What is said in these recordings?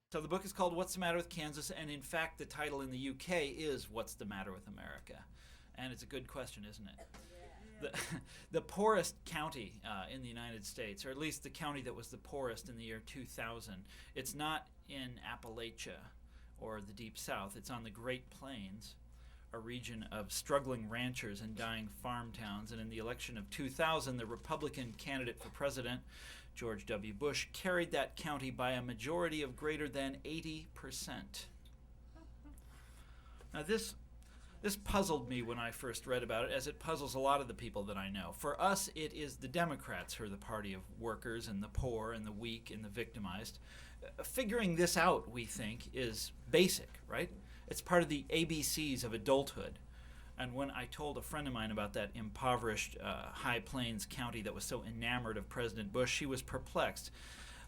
So the book is called What's the Matter with Kansas? And in fact, the title in the UK is What's the Matter with America? And it's a good question, isn't it? The poorest county in the United States, or at least the county that was the poorest in the year 2000, it's not in Appalachia or the Deep South. It's on the Great Plains, a region of struggling ranchers and dying farm towns. And in the election of 2000, the Republican candidate for president, George W. Bush, carried that county by a majority of greater than 80%. Now this puzzled me when I first read about it, as it puzzles a lot of the people that I know. For us, it is the Democrats who are the party of workers and the poor and the weak and the victimized. Figuring this out, we think, is basic, right? It's part of the ABCs of adulthood. And when I told a friend of mine about that impoverished High Plains county that was so enamored of President Bush, she was perplexed.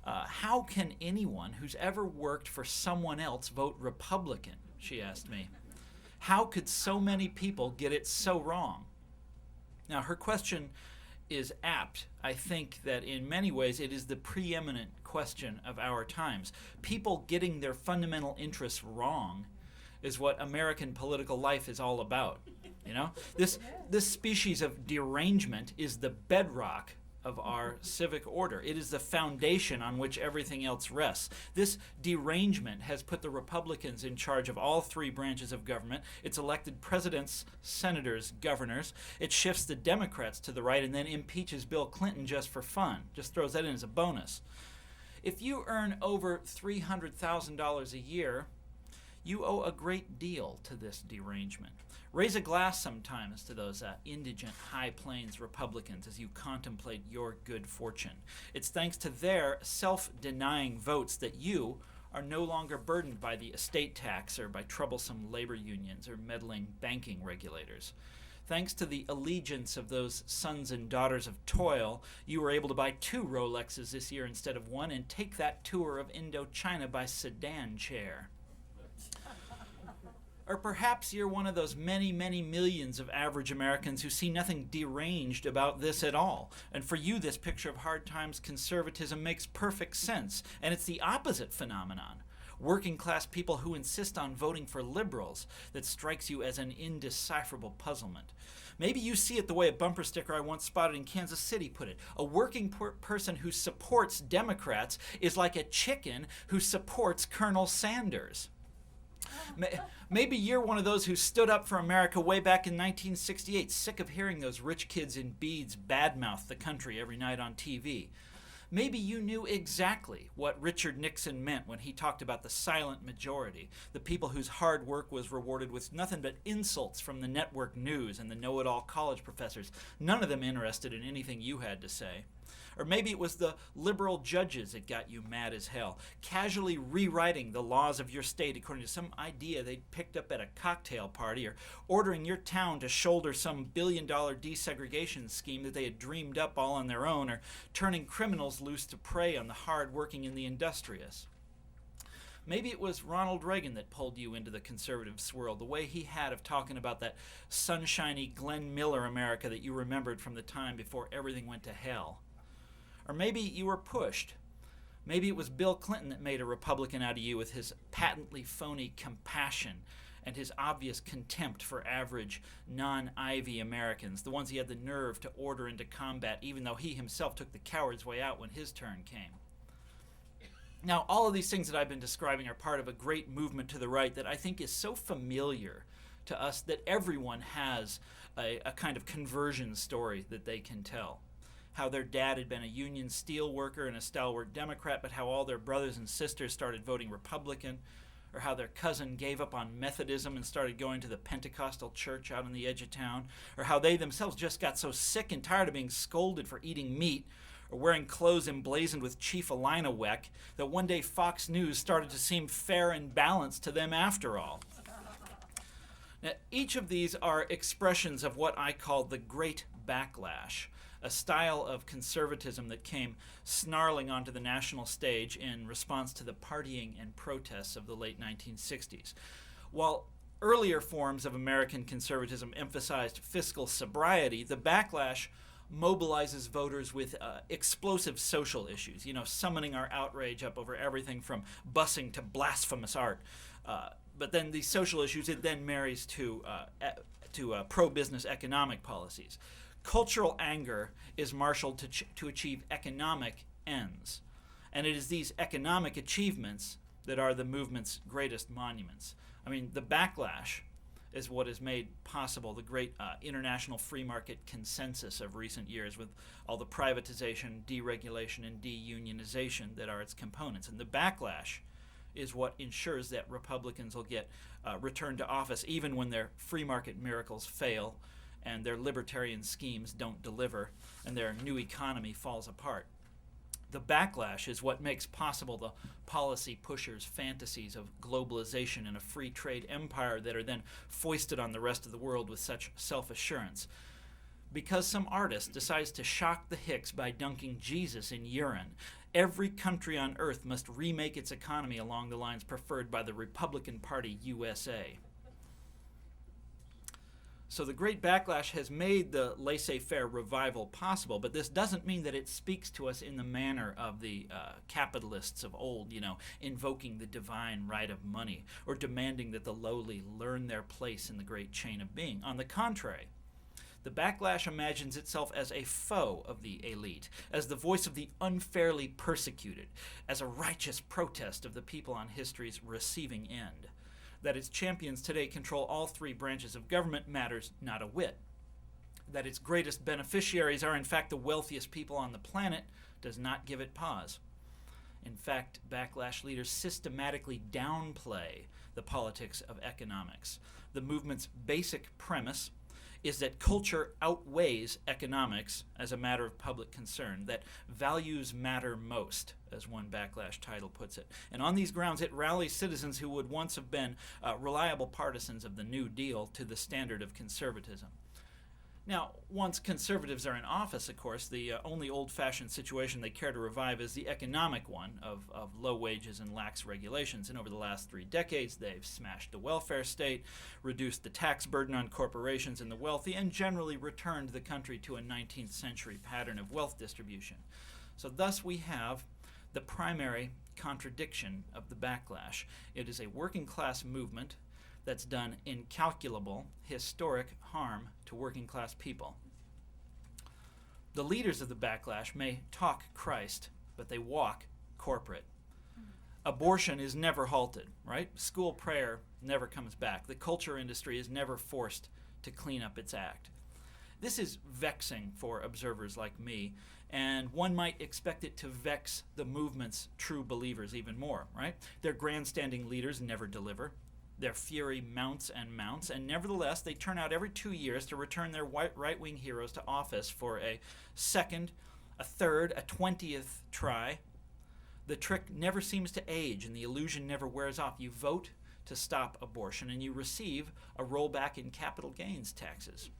How can anyone who's ever worked for someone else vote Republican? She asked me. How could so many people get it so wrong? Now, her question is apt. I think that in many ways it is the preeminent question of our times. People getting their fundamental interests wrong is what American political life is all about. You know, this species of derangement is the bedrock of our civic order. It is the foundation on which everything else rests. This derangement has put the Republicans in charge of all three branches of government. It's elected presidents, senators, governors. It shifts the Democrats to the right and then impeaches Bill Clinton just for fun, just throws that in as a bonus. If you earn over $300,000 a year, you owe a great deal to this derangement. Raise a glass sometimes to those indigent High Plains Republicans as you contemplate your good fortune. It's thanks to their self-denying votes that you are no longer burdened by the estate tax or by troublesome labor unions or meddling banking regulators. Thanks to the allegiance of those sons and daughters of toil, you were able to buy 2 Rolexes this year instead of 1 and take that tour of Indochina by sedan chair. Or perhaps you're one of those many, many millions of average Americans who see nothing deranged about this at all. And for you, this picture of hard times conservatism makes perfect sense. And it's the opposite phenomenon. Working class people who insist on voting for liberals that strikes you as an indecipherable puzzlement. Maybe you see it the way a bumper sticker I once spotted in Kansas City put it. A working person who supports Democrats is like a chicken who supports Colonel Sanders. Maybe you're one of those who stood up for America way back in 1968, sick of hearing those rich kids in beads badmouth the country every night on TV. Maybe you knew exactly what Richard Nixon meant when he talked about the silent majority, the people whose hard work was rewarded with nothing but insults from the network news and the know-it-all college professors, none of them interested in anything you had to say. Or maybe it was the liberal judges that got you mad as hell, casually rewriting the laws of your state according to some idea they'd picked up at a cocktail party, or ordering your town to shoulder some billion-dollar desegregation scheme that they had dreamed up all on their own, or turning criminals loose to prey on the hard-working and the industrious. Maybe it was Ronald Reagan that pulled you into the conservative swirl, the way he had of talking about that sunshiny Glenn Miller America that you remembered from the time before everything went to hell. Or maybe you were pushed. Maybe it was Bill Clinton that made a Republican out of you with his patently phony compassion and his obvious contempt for average non-Ivy Americans, the ones he had the nerve to order into combat even though he himself took the coward's way out when his turn came. Now, all of these things that I've been describing are part of a great movement to the right that I think is so familiar to us that everyone has a kind of conversion story that they can tell. How their dad had been a union steel worker and a stalwart Democrat, but how all their brothers and sisters started voting Republican, or how their cousin gave up on Methodism and started going to the Pentecostal church out on the edge of town, or how they themselves just got so sick and tired of being scolded for eating meat or wearing clothes emblazoned with Chief Alina-Weck that one day Fox News started to seem fair and balanced to them after all. Now, each of these are expressions of what I call the Great Backlash, a style of conservatism that came snarling onto the national stage in response to the partying and protests of the late 1960s. While earlier forms of American conservatism emphasized fiscal sobriety, the backlash mobilizes voters with explosive social issues, summoning our outrage up over everything from busing to blasphemous art. But then these social issues, it then marries to pro-business economic policies. Cultural anger is marshaled to achieve economic ends. And it is these economic achievements that are the movement's greatest monuments. I mean, the backlash is what has made possible the great international free market consensus of recent years, with all the privatization, deregulation, and deunionization that are its components. And the backlash is what ensures that Republicans will get returned to office even when their free market miracles fail and their libertarian schemes don't deliver and their new economy falls apart. The backlash is what makes possible the policy pushers' fantasies of globalization and a free trade empire that are then foisted on the rest of the world with such self-assurance. Because some artist decides to shock the Hicks by dunking Jesus in urine, every country on earth must remake its economy along the lines preferred by the Republican Party USA. So the Great Backlash has made the laissez-faire revival possible, but this doesn't mean that it speaks to us in the manner of the capitalists of old, invoking the divine right of money or demanding that the lowly learn their place in the great chain of being. On the contrary, the backlash imagines itself as a foe of the elite, as the voice of the unfairly persecuted, as a righteous protest of the people on history's receiving end. That its champions today control all three branches of government matters not a whit. That its greatest beneficiaries are in fact the wealthiest people on the planet does not give it pause. In fact, backlash leaders systematically downplay the politics of economics. The movement's basic premise is that culture outweighs economics as a matter of public concern, that values matter most, as one backlash title puts it. And on these grounds, it rallies citizens who would once have been reliable partisans of the New Deal to the standard of conservatism. Now, once conservatives are in office, of course, the only old-fashioned situation they care to revive is the economic one of low wages and lax regulations. And over the last 3 decades, they've smashed the welfare state, reduced the tax burden on corporations and the wealthy, and generally returned the country to a 19th century pattern of wealth distribution. So thus we have the primary contradiction of the backlash. It is a working-class movement that's done incalculable, historic harm to working-class people. The leaders of the backlash may talk Christ, but they walk corporate. Abortion is never halted, right? School prayer never comes back. The culture industry is never forced to clean up its act. This is vexing for observers like me, and one might expect it to vex the movement's true believers even more, right? Their grandstanding leaders never deliver. Their fury mounts, and nevertheless, they turn out every 2 years to return their right-wing heroes to office for a second, a third, a 20th try. The trick never seems to age, and the illusion never wears off. You vote to stop abortion, and you receive a rollback in capital gains taxes.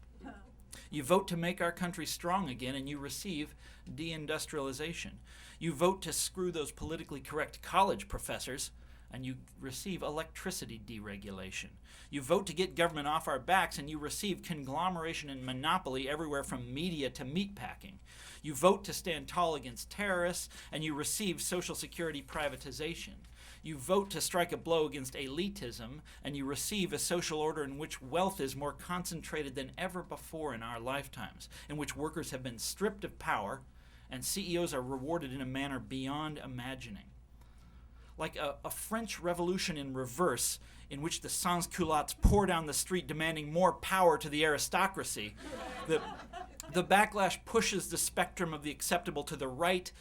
You vote to make our country strong again, and you receive deindustrialization. You vote to screw those politically correct college professors, and you receive electricity deregulation. You vote to get government off our backs, and you receive conglomeration and monopoly everywhere from media to meatpacking. You vote to stand tall against terrorists, and you receive Social Security privatization. You vote to strike a blow against elitism, and you receive a social order in which wealth is more concentrated than ever before in our lifetimes, in which workers have been stripped of power, and CEOs are rewarded in a manner beyond imagining. Like a French Revolution in reverse, in which the sans-culottes pour down the street demanding more power to the aristocracy, the backlash pushes the spectrum of the acceptable to the right,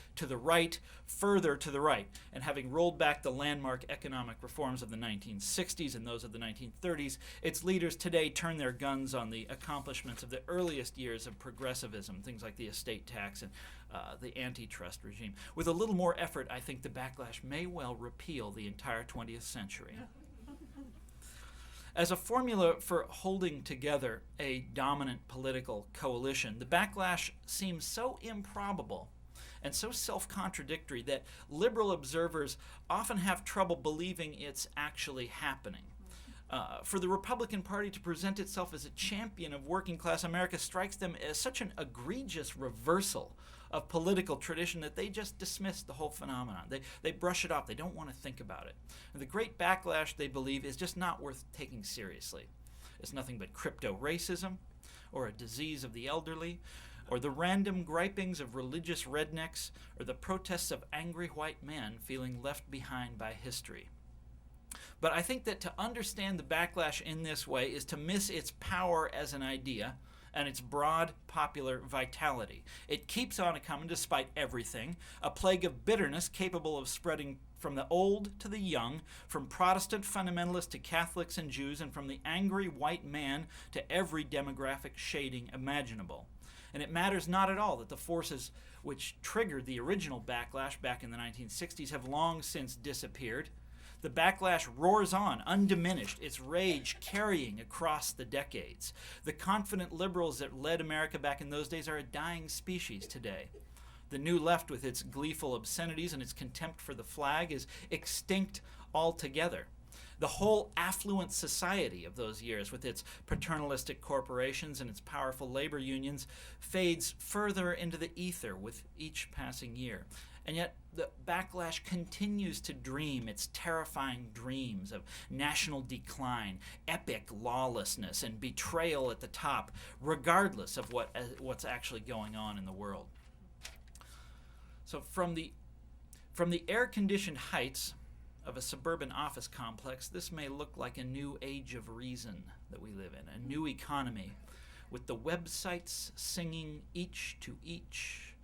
further to the right. And having rolled back the landmark economic reforms of the 1960s and those of the 1930s, its leaders today turn their guns on the accomplishments of the earliest years of progressivism, things like the estate tax and the antitrust regime. With a little more effort, I think the backlash may well repeal the entire 20th century. As a formula for holding together a dominant political coalition, the backlash seems so improbable and so self-contradictory that liberal observers often have trouble believing it's actually happening. For the Republican Party to present itself as a champion of working class America strikes them as such an egregious reversal of political tradition that they just dismiss the whole phenomenon. They brush it off. They don't want to think about it. And the Great Backlash, they believe, is just not worth taking seriously. It's nothing but crypto-racism, or a disease of the elderly, or the random gripings of religious rednecks, or the protests of angry white men feeling left behind by history. But I think that to understand the backlash in this way is to miss its power as an idea and its broad popular vitality. It keeps on coming despite everything, a plague of bitterness capable of spreading from the old to the young, from Protestant fundamentalists to Catholics and Jews, and from the angry white man to every demographic shading imaginable. And it matters not at all that the forces which triggered the original backlash back in the 1960s have long since disappeared. The backlash roars on, undiminished, its rage carrying across the decades. The confident liberals that led America back in those days are a dying species today. The new left, with its gleeful obscenities and its contempt for the flag, is extinct altogether. The whole affluent society of those years, with its paternalistic corporations and its powerful labor unions, fades further into the ether with each passing year. And yet the backlash continues to dream its terrifying dreams of national decline, epic lawlessness, and betrayal at the top, regardless of what's actually going on in the world. So from the air-conditioned heights of a suburban office complex, this may look like a new age of reason that we live in, a new economy, with the websites singing each to each,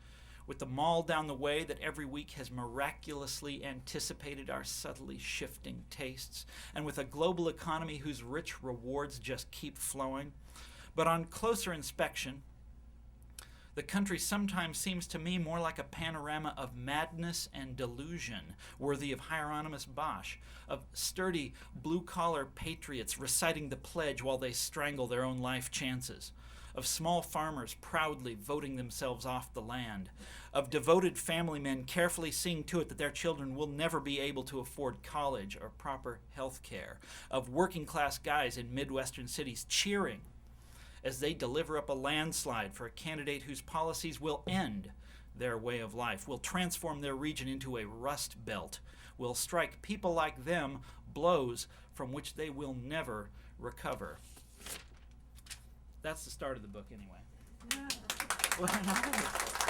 with the mall down the way that every week has miraculously anticipated our subtly shifting tastes, and with a global economy whose rich rewards just keep flowing. But on closer inspection, the country sometimes seems to me more like a panorama of madness and delusion, worthy of Hieronymus Bosch, of sturdy blue-collar patriots reciting the pledge while they strangle their own life chances, of small farmers proudly voting themselves off the land, of devoted family men carefully seeing to it that their children will never be able to afford college or proper health care, of working-class guys in Midwestern cities cheering as they deliver up a landslide for a candidate whose policies will end their way of life, will transform their region into a rust belt, will strike people like them blows from which they will never recover. That's the start of the book, anyway. Yeah.